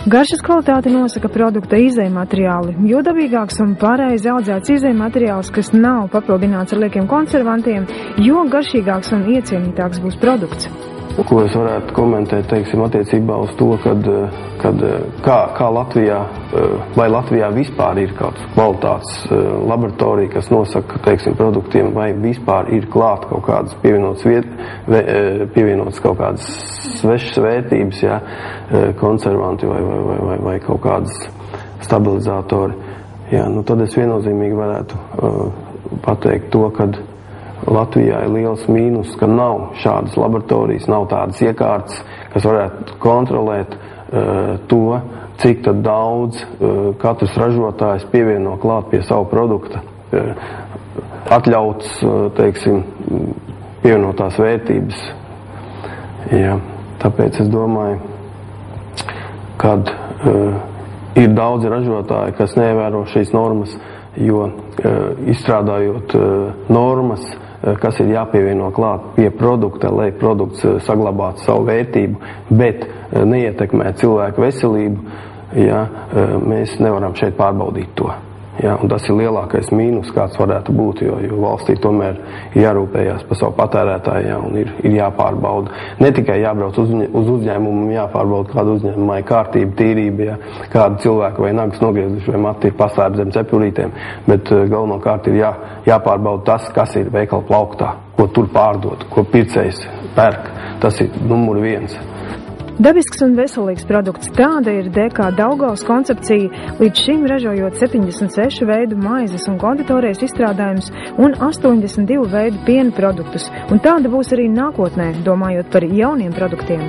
Garšas kvalitāti nosaka produkta izejmateriāli, jo dabīgāks un pareizi audzēts izejmateriāls, kas nav papildināts ar liekiem konservantiem, jo garšīgāks un iecienītāks būs produkts. Ko es varētu komentēt, teiksim, attiecībā uz to, kā Latvijā, vai Latvijā vispār ir kāds kvalitātes laboratorija, kas nosaka, teiksim, produktiem, vai vispār ir klāt kaut kādas pievienotas kaut kādas svešas vērtības, jā, konservanti vai kaut kādas stabilizatori. Jā, nu tad es viennozīmīgi varētu pateikt to, kad Latvijā ir liels mīnus, ka nav šādas laboratorijas, nav tādas iekārtas, kas varētu kontrolēt to, cik tad daudz katrs ražotājs pievieno klāt pie savu produkta. Atļauts, teiksim, pievienotās vērtības. Jā, tāpēc es domāju, kad ir daudzi ražotāji, kas neievēro šīs normas, jo izstrādājot normas, kas ir jāpievieno klāt pie produkta, lai produkts saglabātu savu vērtību, bet neietekmē cilvēku veselību, ja, mēs nevaram šeit pārbaudīt to. Ja, un tas ir lielākais mīnus, kāds varētu būt, jo valstī tomēr ir jārūpējās par savu patērētāju, ja, un ir jāpārbauda. Ne tikai jābrauc uz uzņēmumu, jāpārbauda kāda uzņēmumā ir kārtība, tīrība, ja, kāda cilvēka vai nagas nogriezuši vai mati ir paslēpti zem cepurītēm, bet galvenokārt ir jāpārbauda tas, kas ir veikala plauktā, ko tur pārdod, ko pircējs pērk. Tas ir numur 1. Dabisks un veselīgs produkts – tāda ir DK Daugavas koncepcija, līdz šim ražojot 76 veidu maizes un konditorijas izstrādājumus un 82 veidu piena produktus, un tāda būs arī nākotnē, domājot par jauniem produktiem.